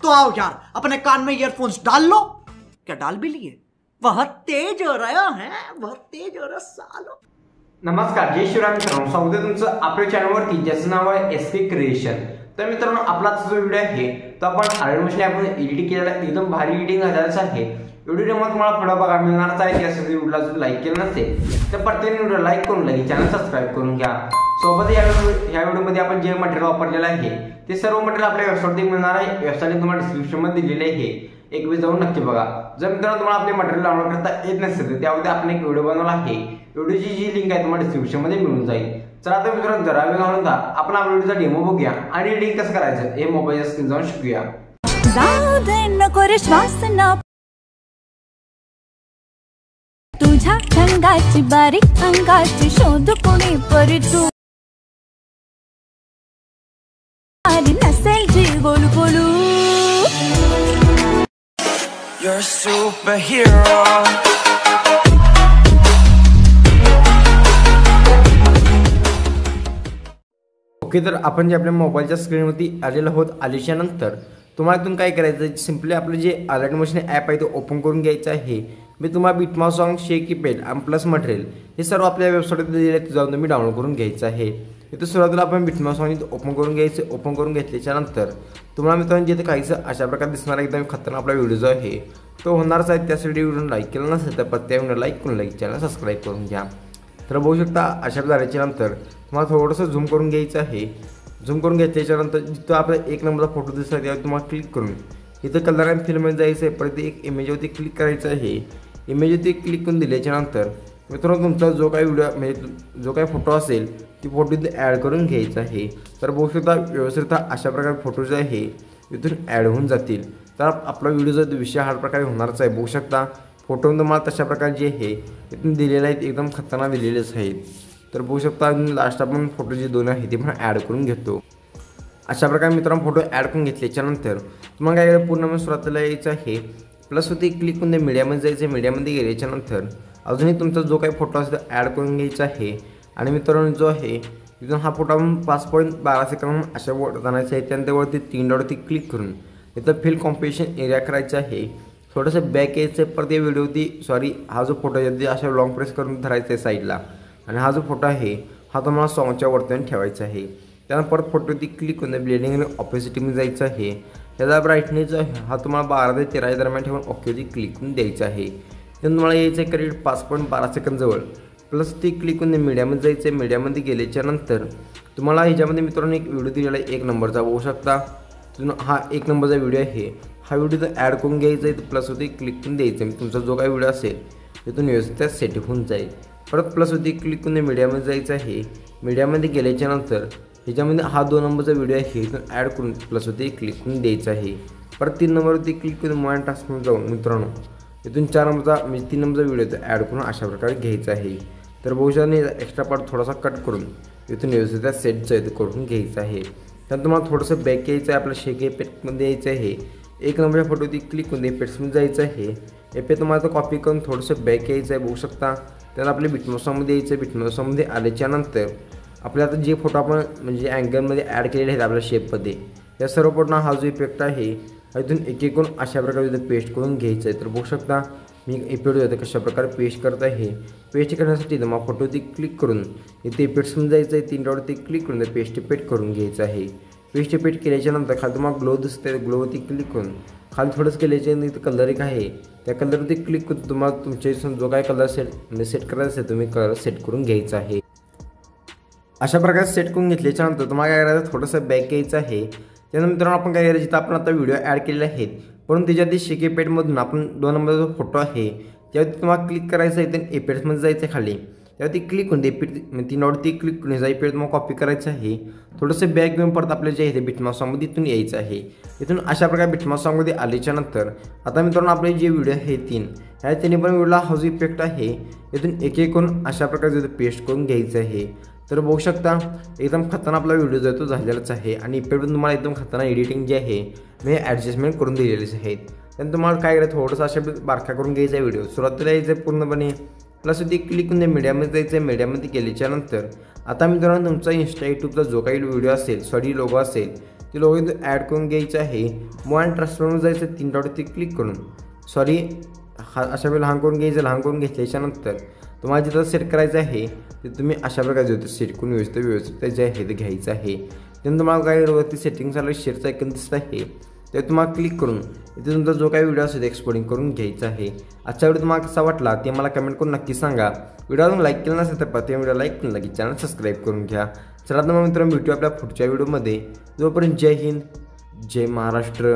तो आओ यार, अपने कान में ईयरफोन्स डाल लो। क्या डाल भी लिए? बहुत तेज हो रहा है, बहुत तेज हो रहा सालो। नमस्कार, जय शिवराम मित्रांनो, स्वागत आहे तुमचं आपल्या चॅनलवरती, ज्याचं नाव आहे एसके क्रिएशन। तर मित्रांनो, आपला जो व्हिडिओ आहे तो आपण आर्टिफिशियल आपण एडिट केलेला, एकदम भारी एडिटिंग झालेला आहे। व्हिडिओ मध्ये तुम्हाला थोडा बघा मिळणारच आहे। त्यासाठी व्हिडिओला जर लाईक केलं नसेल तर प्रत्येक व्हिडिओ लाईक करून लाईक चॅनल सबस्क्राइब करून घ्या। सोबत या व्हिडिओमध्ये आपण जे मटेरियल वापरलेलं आहे ते सर्व मटेरियल आपल्या वेबसाईटवर मिळणार आहे। वेबसाईट तुम्हाला डिस्क्रिप्शन मध्ये दिलेली आहे, एक वेळ जाऊन नक्की बघा। जर मित्रांनो तुम्हाला आपले मटेरियल डाउनलोड करता येत नसेल तर त्यामध्ये आपण एक व्हिडिओ बनवला आहे, व्हिडिओची जी लिंक आहे तुम्हाला डिस्क्रिप्शन मध्ये मिळून जाईल। चला तर मित्रांनो, जरा वेळ घालून आपण आपल्या व्हिडिओचा डेमो बघूया आणि एडिटिंग कसं करायचं हे मोबाईलच्या स्क्रीन जाऊन शिकूया। तुझ्या रंगाची बारीक अंगाची शोध कोणी परी तू नसेल जी बोलू बोलू। You're a superhero. ओके, तर आपण जे आपल्या मोबाईलच्या स्क्रीनवरती आलेलं आहोत। आल्याच्या नंतर तुम्हाला इथून काय करायचं, सिंपली आपलं जे अलर्ट मोशन ॲप आहे ते ओपन करून घ्यायचं आहे। मी तुम्हाला बिटमाउस सॉन्ग, शेकी पेड आणि प्लस मटेरियल हे सर्व आपल्या वेबसाईटवर दिलेले आहे, जाऊन तुम्ही डाउनलोड करून घ्यायचं आहे। इथं सुरुवातीला आपण बिटमाउस सॉन्ग ओपन करून घ्यायचं। ओपन करून घेतल्याच्या नंतर तुम्हाला मित्रांनो जिथे काहीच अशा प्रकारे दिसणार एकदम खतरनाक आपला व्हिडिओ जो आहे तो होणारच आहे। त्यासाठी व्हिडिओ लाईक केला नसेल तर प्रत्येक व्हिडिओ लाईक करून लाईक चॅनल सबस्क्राईब करून घ्या। तर बघू शकता अशा झाल्याच्या नंतर तुम्हाला थोडंसं झूम करून घ्यायचं आहे। झूम करून घेतल्याच्या नंतर जिथं आपला एक नंबरचा फोटो दिसला त्यावर तुम्हाला क्लिक करून इथं कलर अँड फिल्ममध्ये जायचं आहे। परत एक इमेजवरती क्लिक करायचं आहे। इमेजवरती क्लिक करून दिल्याच्या नंतर मित्रांनो तुमचा जो काही व्हिडिओ म्हणजे जो काही फोटो असेल ती फोटो इथे ॲड करून घ्यायचा आहे। तर बघू शकता व्यवस्थित अशा प्रकारे फोटो जे आहे इथून ॲड होऊन जातील। तर आपला व्हिडिओचा विषय हा प्रकारे होणारच आहे। बघू शकता फोटो तुम्हाला तशा प्रकारे जे आहे इथून दिलेले आहेत, एकदम खतरनाक दिलेलेच आहेत। तर बघू शकता लास्ट आपण फोटो जे दोन आहे ते पण ॲड करून घेतो। अशा प्रकारे मित्रांनो फोटो ॲड करून घेतल्याच्या नंतर तुम्हाला काय पूर्ण सुरुवातीला यायचं आहे, प्लस होती क्लिक करून मीडियामध्ये जायचं। मीडियामध्ये गेल्याच्या नंतर अजूनही तुमचा जो काही फोटो असेल तो ॲड करून घ्यायचा आहे। आणि मित्रांनो जो आहे इथून हा फोटो आपण 5.12 सेकंद अशा जाण्याचा आहे। त्यानंतर वरती 3 डॉटवरती क्लिक करून इथं फिल कॉम्पोजिशन एरिया करायचं आहे। थोडंसं बॅक यायचं आहे, परत या व्हिडिओवरती हा जो फोटो आहे अशा लॉंग प्रेस करून धरायचा आहे साईडला। आणि हा जो फोटो आहे हा तुम्हाला सॉंगच्या वरती ठेवायचा आहे। त्यानंतर परत फोटोवरती क्लिक करून ब्लेंडिंग आणि ऑपेसिटीमध्ये जायचं आहे। त्याचा ब्राईटनेस जो आहे हा तुम्हाला 12 ते 13 दरम्यान ठेवून ओकेवरती क्लिक करून द्यायचं आहे। त्यानंतर तुम्हाला यायचं आहे करेक्ट 5.12 सेकंद जवळ, प्लस ती क्लिक करून मीडियामध्ये जायचं आहे। मीडियामध्ये गेल्याच्या नंतर तुम्हाला ह्याच्यामध्ये मित्रांनो एक व्हिडिओ दिलेला आहे 1 नंबरचा, बघू शकता। हा 1 नंबरचा व्हिडिओ आहे, हा व्हिडिओ तर ॲड करून घ्यायचा आहे। प्लस होती क्लिक करून द्यायचं आहे, तुमचा जो काही व्हिडिओ असेल तिथून व्यवस्थित सेट होऊन जाईल। परत प्लस होती क्लिक करून मीडियामध्ये जायचं आहे। मीडियामध्ये गेल्याच्या नंतर ह्याच्यामध्ये हा 2 नंबरचा व्हिडिओ आहे इथून ॲड करून प्लस होती क्लिक करून द्यायचं आहे। परत 3 नंबरवरती क्लिक करून मोबाईल टास्कमध्ये जाऊन मित्रांनो इथून 4 नंबरचा म्हणजे 3 नंबरचा व्हिडिओ ॲड करून अशा प्रकारे घ्यायचा आहे। तर बहुशा एक्स्ट्रा पार्ट थोडासा कट करून इथून व्यवस्थित सेटचं आहे करून घ्यायचं आहे। त्यानंतर तुम्हाला थोडंसं बॅक यायचं आहे, आपल्या शेक इफेक्टमध्ये यायचं आहे। 1 नंबरच्या फोटोवरती क्लिक करून इफेक्ट्समध्ये जायचं आहे। इफेक्ट तुम्हाला कॉपी करून थोडंसं बॅक यायचं आहे, बघू शकता। त्याला आपल्या बिटमाउसमध्ये यायचं आहे। बिटमाउसमध्ये आल्याच्या नंतर आपल्या आता जे फोटो आपण म्हणजे अँगलमध्ये ॲड केलेले आहेत आपल्या शेपमध्ये या सर्व फोटोना हा जो इफेक्ट आहे इथून एक एक करून अशा प्रकारे इथे पेस्ट करून घ्यायचं आहे। तर बघू शकता मी इफेक्ट होते कशा प्रकारे पेस्ट करत आहे। पेस्ट करण्यासाठी मग फोटोवरती क्लिक करून इथे इफेक्ट्समध्ये जायचं आहे। 3 डॉटवरती क्लिक करून पेस्ट इफेक्ट करून घ्यायचं आहे। पेस्ट इफेक्ट केल्याच्या नंतर खाली तुम्हाला ग्लो दिसते, ग्लोवरती क्लिक करून खाली थोडंसं केल्याच्या नंतर कलर एक आहे त्या कलरवरती क्लिक करून तुम्हाला तुमचे जो काय कलर सेट करायचा असेल तुम्ही कलर सेट करून घ्यायचा आहे। अशा प्रकारे सेट करून घेतल्याच्या नंतर तुम्हाला काय करायचं, थोडंसं बॅक यायचं आहे। त्यानंतर मित्रांनो आपण काय करायचं, जिथं आपण आता व्हिडिओ ॲड केलेले आहेत पण त्याच्यात शेकी पेडमधून आपण 2 नंबरचा जो फोटो आहे त्यावरती तुम्हाला क्लिक करायचं आहे। त्यानंतर इफेक्ट्समध्ये जायचं आहे, खाली त्यावरती क्लिक करून इफेक्ट 3 डॉटवरती क्लिक करून जा इफेक्ट तुम्हाला कॉपी करायचं आहे। थोडंसं बॅक घेऊन परत आपल्या जे आहे ते बिटमाउस सॉन्गमध्ये इथून यायचं आहे। इथून अशा प्रकारे बिटमाउस सॉन्गमध्ये आल्याच्या नंतर आता मित्रांनो आपले जे व्हिडिओ आहे 3 ह्या 3 पण व्हिडिओला हा जो इफेक्ट आहे इथून एक एक करून अशा प्रकारे तिथे पेस्ट करून घ्यायचं आहे। तर बघू शकता एकदम खतरनाक आपला व्हिडिओ जो आहे तो झालेलाच आहे। आणि इफेक्ट पण तुम्हाला एकदम खतरनाक एडिटिंग जे आहे मी ॲडजस्टमेंट करून दिलेलीच आहेत। त्यानंतर तुम्हाला काय करायचं, थोडंसं अशा बारक्या करून घ्यायचा आहे व्हिडिओ। सुरुवातीला यायचं पूर्णपणे प्लस होती क्लिक करून मीडियामध्ये जायचं आहे। मीडियामध्ये गेल्याच्या नंतर आता मित्रांनो तुमचा इंस्टा यूट्यूबचा जो काही व्हिडिओ असेल सॉरी लोगो असेल ते लोगो इथून ॲड करून घ्यायचं आहे. मूव अँड ट्रान्सफॉर्मवर जायचं 3 डॉटवरती क्लिक करून अशा वेळेला लहान करून घ्यायचं. लहान करून घेतल्याच्यानंतर तुम्हाला जिथं सेट करायचं आहे ते तुम्ही अशा प्रकारे होतं सेट करून व्यवस्थित जे आहे ते घ्यायचं आहे. त्यानंतर तुम्हाला काही वरती सेटिंग्स आलं शेअरचं आयकॉन दिसत आहे ते तुम्हाला क्लिक करून इथे तुमचा जो काही व्हिडिओ असेल ते एक्सपोर्टिंग करून घ्यायचा आहे. आजचा व्हिडिओ तुम्हाला कसा वाटला ते मला कमेंट करून नक्की सांगा. व्हिडिओ लाईक केला नसेल तर प्रत्येक व्हिडिओ लाईक केला की चॅनल सबस्क्राईब करून घ्या. चला तर मग मित्रांनो भेटूया आपल्या पुढच्या व्हिडिओमध्ये. जोपर्यंत जय हिंद जय महाराष्ट्र.